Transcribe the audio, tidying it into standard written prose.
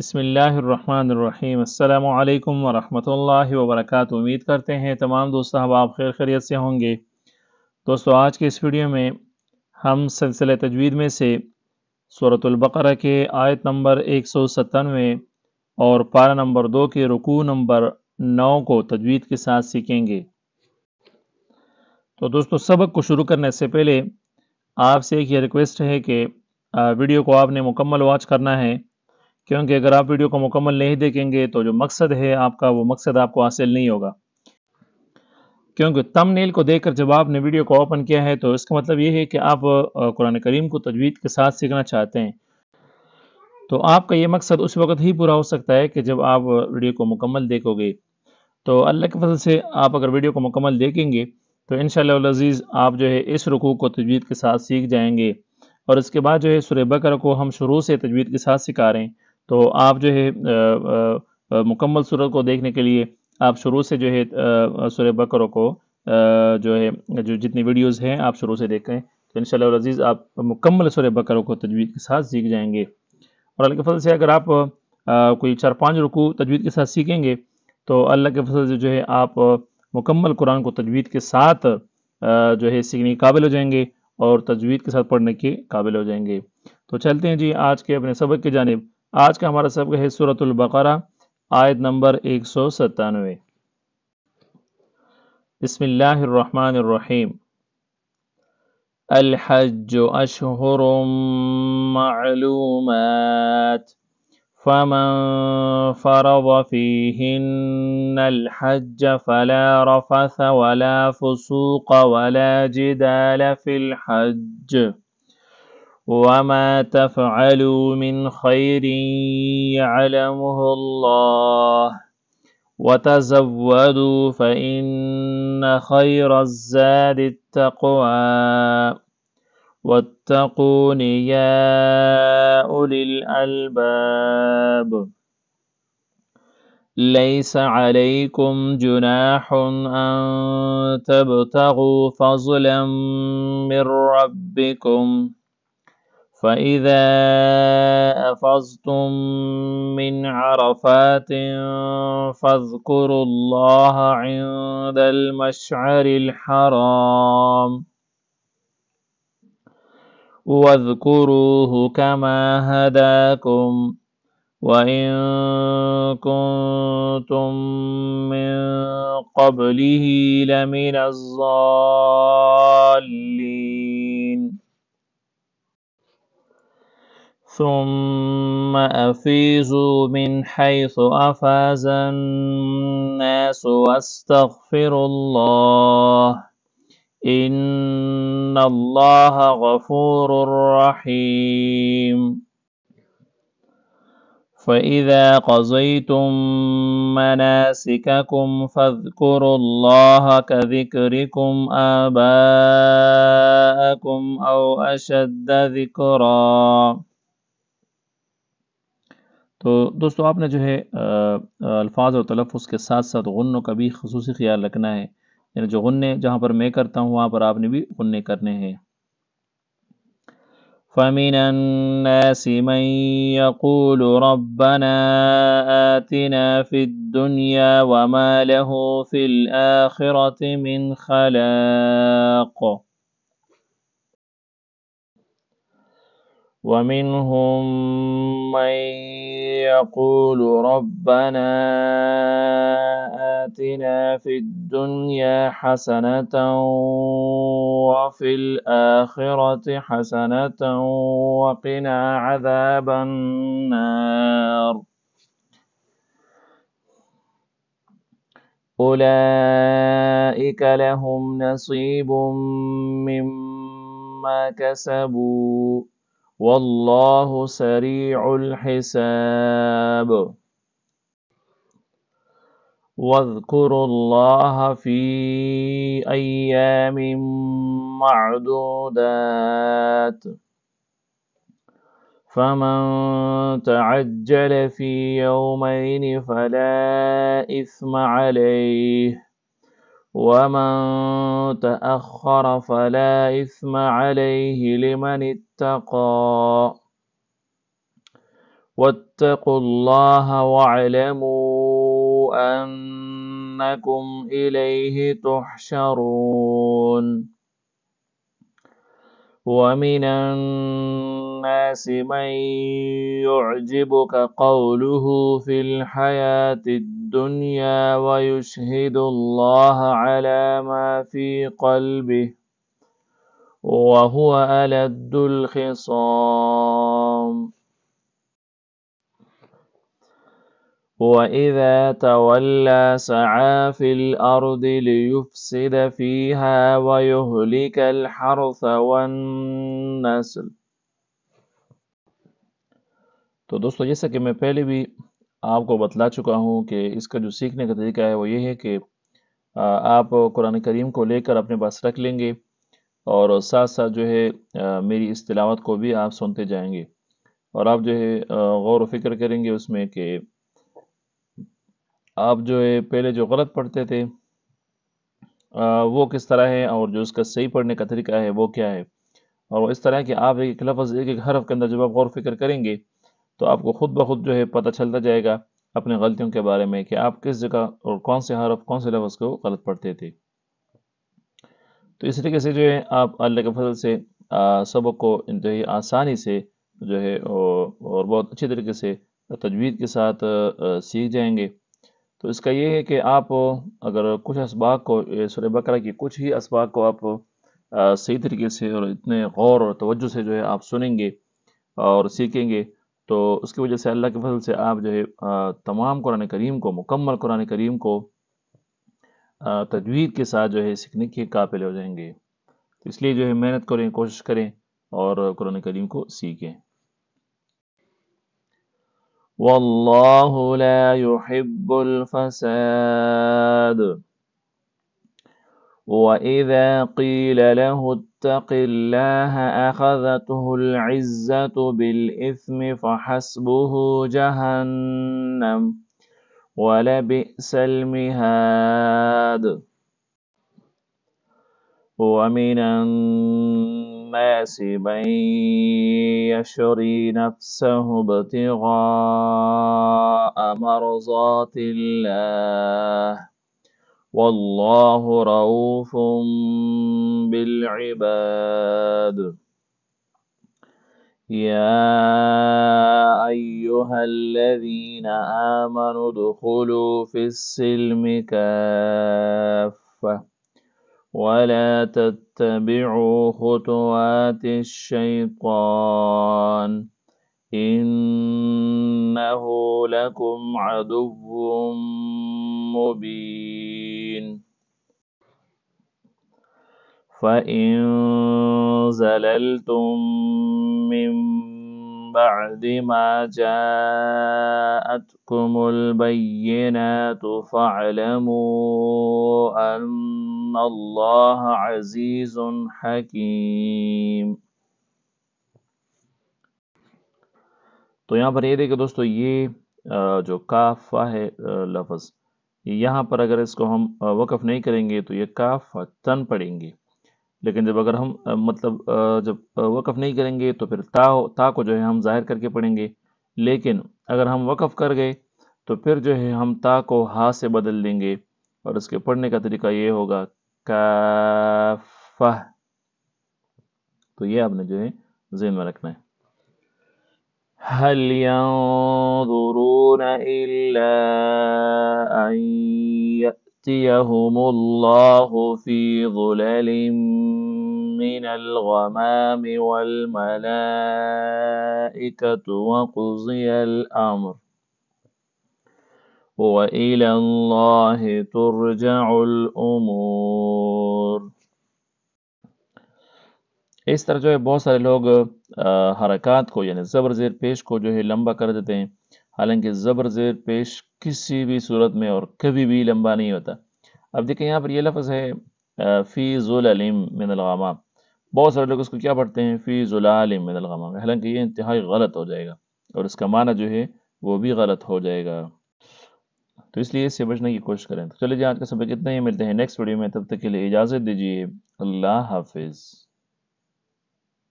بسم اللہ الرحمن الرحیم۔ السلام علیکم ورحمۃ اللہ وبرکاتہ۔ امید کرتے ہیں تمام دوست احباب خیر خیریت سے ہوں گے۔ دوستو، آج کے اس ویڈیو میں ہم سلسلہ تجوید میں سے سورۃ البقرہ کے آیت نمبر 197 اور پارہ نمبر 2 کے رکوع نمبر 9 کو تجوید کے ساتھ سیکھیں گے۔ تو دوستو، سبق کو شروع کرنے سے پہلے آپ سے ایک یہ ریکویسٹ ہے کہ ویڈیو کو آپ نے مکمل واچ کرنا ہے، کیونکہ اگر آپ ویڈیو کو مکمل نہیں دیکھیں گے تو جو مقصد ہے آپ کا، وہ مقصد آپ کو حاصل نہیں ہوگا۔ کیونکہ تمبنیل کو دیکھ کر جب آپ نے ویڈیو کو اوپن کیا ہے تو اس کا مطلب یہ ہے کہ آپ قرآن کریم کو تجوید کے ساتھ سیکھنا چاہتے ہیں۔ تو آپ کا یہ مقصد اس وقت ہی پورا ہو سکتا ہے کہ جب آپ ویڈیو کو مکمل دیکھو گے۔ تو اللہ کے فضل سے آپ اگر ویڈیو کو مکمل دیکھیں گے تو انشاءاللہ العزیز آپ جو ہے اس رکوع کو تجوید کے ساتھ سیکھ جائیں گے، اور اس کے بعد جو ہے سورہ بقرہ کو ہم شروع سے تجوید کے ساتھ سکھا رہے ہیں۔ تو آپ جو ہے مکمل سورت کو دیکھنے کے لیے آپ شروع سے جو ہے سورہ بقرہ کو جو ہے جو جتنی ویڈیوز ہیں آپ شروع سے دیکھیں تو انشاءاللہ العزیز آپ مکمل سورہ بقرہ کو تجوید کے ساتھ سیکھ جائیں گے۔ اور اللہ کے فضل سے اگر آپ کوئی 4-5 رکوع تجوید کے ساتھ سیکھیں گے تو اللہ کے فضل سے جو ہے آپ مکمل قرآن کو تجوید کے ساتھ جو ہے سیکھنے کے قابل ہو جائیں گے اور تجوید کے ساتھ پڑھنے کے قابل ہو جائیں گے۔ تو چلتے ہیں جی آج کے اپنے سبق کی جانب۔ آج کا ہمارا سبق ہے سورۃ البقرہ آیت نمبر 197۔ بسم اللہ الرحمن الرحیم۔ الحج اشہر معلومات فمن فرض فیہن الحج فلا رفث ولا فسوق ولا جدال فی الحج وما تفعلوا من خير يعلمه الله وتزودوا فإن خير الزاد التقوى واتقون يا أولي الألباب ليس عليكم جناح أن تبتغوا فضلا من ربكم فَإِذَا أَفَضْتُم مِّنْ عَرَفَاتٍ فَاذْكُرُوا اللَّهَ عِندَ الْمَشْعَرِ الْحَرَامِ وَاذْكُرُوهُ كَمَا هَدَاكُمْ وَإِن كُنتُم مِّن قَبْلِهِ لَمِنَ الضَّالِّينَ ثم أفيضوا من حيث أفاض الناس واستغفروا الله إن الله غفور رحيم فإذا قضيتم مناسككم فاذكروا الله كذكركم آباءكم أو أشد ذكرا۔ تو دوستو، آپ نے جو ہے الفاظ اور تلفظ کے ساتھ ساتھ غنوں کا بھی خصوصی خیال رکھنا ہے، یعنی جو غنے جہاں پر میں کرتا ہوں وہاں پر آپ نے بھی غنے کرنے ہیں۔ فَمِنَ النَّاسِ مَن يَقُولُ رَبَّنَا آتِنَا فِي الدُّنْيَا وَمَا لَهُ فِي الْآخِرَةِ مِنْ خَلَاقٍ وَمِنْهُمْ مَنْ يَقُولُ رَبَّنَا آتِنَا فِي الدُّنْيَا حَسَنَةً وَفِي الْآخِرَةِ حَسَنَةً وَقِنَا عَذَابَ النَّارِ أُولَئِكَ لَهُمْ نَصِيبٌ مِّمَّا كَسَبُوا واللہ سریع الحساب واذکروا اللہ فی ایام معدودات فمن تعجل فی یومین فلا اثم علیہ ومن تأخر فلا إثم عليه لمن اتقى واتقوا الله واعلموا أنكم إليه تحشرون ومن الناس من يعجبك قوله في الحياة الدنيا ويشهد الله على ما في قلبه وهو ألد الخصام وإذا تولى سعى في الأرض ليفسد فيها ويهلك الحرث والنسل. تو دوستو جیسا کہ میں پہلے بھی آپ کو بتلا چکا ہوں کہ اس کا جو سیکھنے کا طریقہ ہے وہ یہ ہے کہ آپ قرآن کریم کو لے کر اپنے پاس رکھ لیں گے اور ساتھ ساتھ جو ہے میری اس تلاوت کو بھی آپ سنتے جائیں گے اور آپ جو ہے غور و فکر کریں گے اس میں کہ آپ جو ہے پہلے جو غلط پڑھتے تھے وہ کس طرح ہے اور جو اس کا صحیح پڑھنے کا طریقہ ہے وہ کیا ہے، اور اس طرح کہ آپ ایک لفظ ایک حرف کے اندر جب آپ غور و فکر کریں گے تو آپ کو خود بخود جو ہے پتہ چلتا جائے گا اپنے غلطیوں کے بارے میں کہ آپ کس جگہ اور کون سے حرف کون سے لفظ کو غلط پڑھتے تھے۔ تو اس طریقے سے جو ہے آپ اللہ کے فضل سے سبق کو انتہائی آسانی سے جو ہے اور بہت اچھی طریقے سے تجوید کے ساتھ سیکھ جائیں گے۔ تو اس کا یہ ہے کہ آپ اگر کچھ اسباق کو سورہ بقرہ کی کچھ ہی اسباق کو آپ صحیح طریقے سے اور اتنے غور اور توجہ سے جو ہے آپ سنیں گے اور سیکھیں گے تو اس کی وجہ سے اللہ کے فضل سے آپ جو ہے تمام قرآن کریم کو مکمل قرآن کریم کو تجوید کے ساتھ جو ہے سیکھنے کے قابل ہو جائیں گے۔ تو اس لیے جو ہے محنت کریں، کوشش کریں اور قرآن کریم کو سیکھیں۔ واللہ لا يحب الفساد وَإِذَا قِيلَ لَهُ اتَّقِ اللَّهَ أَخَذَتْهُ الْعِزَّةُ بِالْإِثْمِ فَحَسْبُهُ جَهَنَّمُ وَلَبِئْسَ الْمِهَادُ وَمِنَ النَّاسِ مَن يَشْرِي نَفْسَهُ ابْتِغَاءَ مَرْضَاتِ اللَّهِ واللہ رؤوف بالعباد یا ایہا الذین آمنوا ادخلوا فی السلم کافة ولا تتبعوا خطوات الشیطان إنه لكم عدو مبين فإن زللتم من بعد ما جاءتكم البينات فاعلموا أن الله عزيز حكيم۔ تو یہاں پر یہ دیکھیں دوستو، یہ جو کافہ ہے لفظ، یہاں پر اگر اس کو ہم وقف نہیں کریں گے تو یہ کافتن پڑھیں گے، لیکن جب اگر ہم جب وقف نہیں کریں گے تو پھر تا کو جو ہے ہم ظاہر کر کے پڑھیں گے، لیکن اگر ہم وقف کر گئے تو پھر جو ہے ہم تا کو ہا سے بدل دیں گے اور اس کے پڑھنے کا طریقہ یہ ہوگا کافہ۔ تو یہ آپ نے جو ہے ذہن میں رکھنا ہے۔ هل ينظرون إلا أن يأتيهم الله في ظلل من الغمام والملائكة وقضي الأمر وإلى الله ترجع الأمور۔ اس طرح جو ہے بہت سارے لوگ حرکات کو یعنی زبر زیر پیش کو جو ہے لمبا کر دیتے ہیں، حالانکہ زبر زیر پیش کسی بھی صورت میں اور کبھی بھی لمبا نہیں ہوتا۔ اب دیکھیں یہاں پر یہ لفظ ہے فی ظلل من الغمام، بہت سارے لوگ اس کو کیا پڑھتے ہیں فی ظلال من الغمام، حالانکہ یہ انتہائی غلط ہو جائے گا اور اس کا معنی جو ہے وہ بھی غلط ہو جائے گا، تو اس لیے اس سے بچنے کی کوشش کریں۔ تو چلیے جی آج کا سبق اتنا ہی، ملتے ہیں نیکسٹ ویڈیو میں، تب تک کے لیے اجازت دیجیے، اللہ حافظ۔